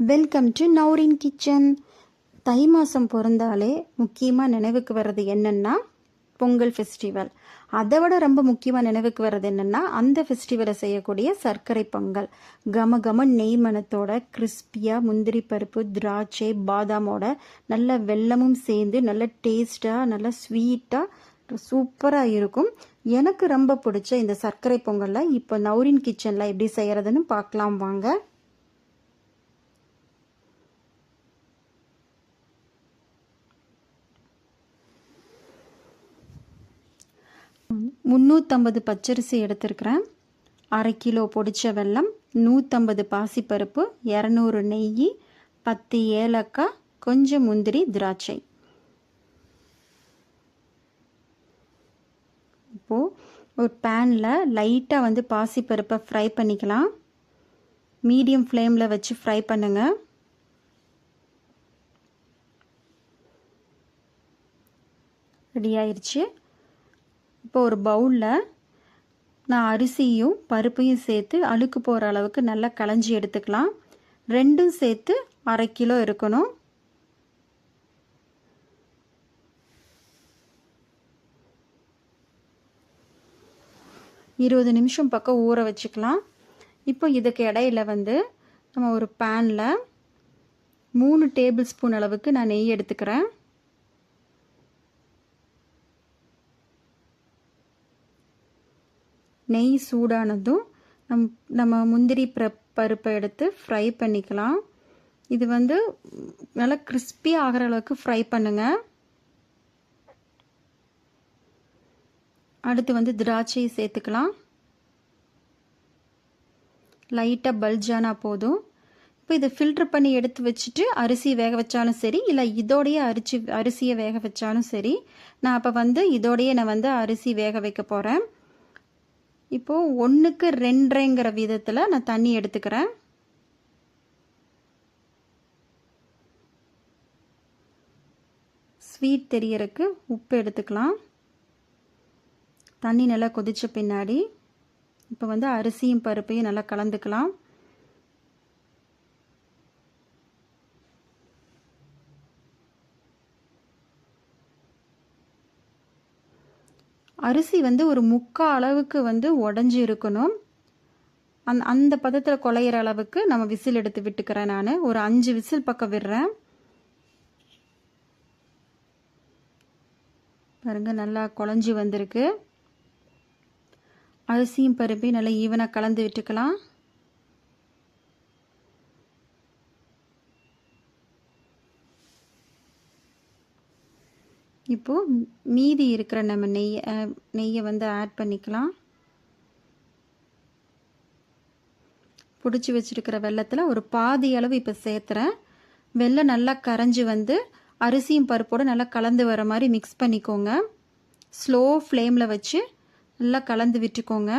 Welcome to Naureen kitchen. தை மாதம் பிறந்தாலே முக்கியமாக நினைவுக்கு வர்றது என்னென்னா பொங்கல் ஃபெஸ்டிவல். அதை விட ரொம்ப முக்கியமாக நினைவுக்கு வர்றது என்னென்னா அந்த ஃபெஸ்டிவலை செய்யக்கூடிய சர்க்கரை பொங்கல். கம கம நெய் மணத்தோட கிறிஸ்பியாக முந்திரி பருப்பு, திராட்சை, பாதாமோட நல்ல வெல்லமும் சேர்ந்து நல்ல டேஸ்ட்டாக நல்ல ஸ்வீட்டாக சூப்பராக இருக்கும். எனக்கு ரொம்ப பிடிச்ச இந்த சர்க்கரை பொங்கலில் இப்போ நௌரின் கிச்சனில் எப்படி செய்கிறதுன்னு பார்க்கலாம் வாங்க. 350 பச்சரிசி எடுத்துருக்கிறேன், 1/2 கிலோ பொடிச்ச வெல்லம், 150 பாசிப்பருப்பு, 200 நெய், 10 ஏலக்காய், கொஞ்சம் முந்திரி, திராட்சை. இப்போது ஒரு பேனில் லைட்டாக பாசிப்பருப்பை ஃப்ரை பண்ணிக்கலாம். மீடியம் ஃப்ளேமில் வச்சு ஃப்ரை பண்ணுங்கள். ரெடி ஆயிடுச்சு. இப்போ ஒரு பவுலில் நான் அரிசியும் பருப்பையும் சேர்த்து அழுக்கு போகிற அளவுக்கு நல்லா களைஞ்சி எடுத்துக்கலாம். ரெண்டும் சேர்த்து 1/2 கிலோ இருக்கணும். இருபது நிமிஷம் பக்கம் ஊற வச்சுக்கலாம். இப்போ இதுக்கு இடையில நம்ம ஒரு பேனில் 3 டேபிள் ஸ்பூன் அளவுக்கு நான் நெய் எடுத்துக்கிறேன். நெய் சூடானதும் நம்ம முந்திரி பருப்பை எடுத்து ஃப்ரை பண்ணிக்கலாம். இது நல்லா கிறிஸ்பி ஆகிற அளவுக்கு ஃப்ரை பண்ணுங்க. அடுத்து திராட்சையை சேர்த்துக்கலாம். லைட்டாக பல்ஜானா போதும். இப்போ இதை ஃபில்ட்ரு பண்ணி எடுத்து வச்சுட்டு அரிசி வேக வச்சாலும் சரி, இல்லை இதோடையே அரிசியை வேக வச்சாலும் சரி. நான் அப்போ இதோடையே நான் அரிசி வேக வைக்க போகிறேன். இப்போது 1க்கு 2.5ங்கிற விதத்தில் நான் தண்ணி எடுத்துக்கிறேன். ஸ்வீட் தெரியறதுக்கு உப்பு எடுத்துக்கலாம். தண்ணி நல்லா கொதிச்ச பின்னாடி இப்போ அரிசியும் பருப்பையும் நல்லா கலந்துக்கலாம். அரிசி ஒரு முக்கால் அளவுக்கு உடஞ்சி இருக்கணும். அந்த பதத்தில் குழையிற அளவுக்கு நம்ம விசில் எடுத்து விட்டுக்கிறேன். நான் ஒரு 5 விசில் பக்கம் விடுறேன். பாருங்க, நல்லா குழஞ்சி வந்திருக்கு. அரிசியும் பருப்பையும் நல்லா ஈவனாக கலந்து விட்டுக்கலாம். இப்போது மீதி இருக்கிற நம்ம நெய்யை ஆட் பண்ணிக்கலாம். பிடிச்சி வச்சுருக்கிற வெல்லத்தில் ஒரு பாதி அளவு இப்போ சேர்த்துறேன். வெல்லம் நல்லா கரைஞ்சி அரிசியும் பருப்போடு நல்லா கலந்து வர மாதிரி மிக்ஸ் பண்ணிக்கோங்க. ஸ்லோ ஃப்ளேமில் வச்சு நல்லா கலந்து விட்டுக்கோங்க.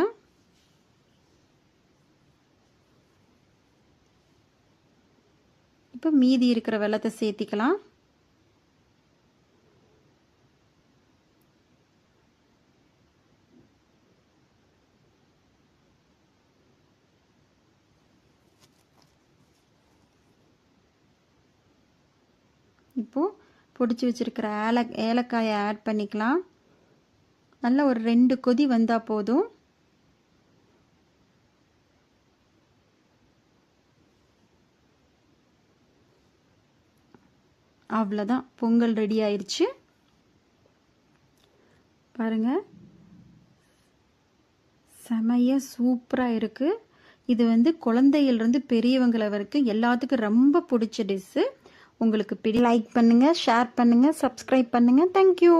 இப்போ மீதி இருக்கிற வெல்லத்தை சேர்த்திக்கலாம். இப்போது பொடிச்சு வச்சுருக்கிற ஏலக்காயை ஆட் பண்ணிக்கலாம். நல்லா ஒரு 2 கொதி வந்தால் போதும். அவ்வளோதான், பொங்கல் ரெடி ஆயிடுச்சு. பாருங்கள், செமையாக சூப்பராக இருக்குது. இது குழந்தையிலிருந்து பெரியவங்களை வரைக்கும் எல்லாத்துக்கும் ரொம்ப பிடிச்ச டிஷ்ஷு. உங்களுக்கு லைக் பண்ணுங்கள், ஷேர் பண்ணுங்கள், சப்ஸ்கிரைப் பண்ணுங்கள். தேங்க்யூ.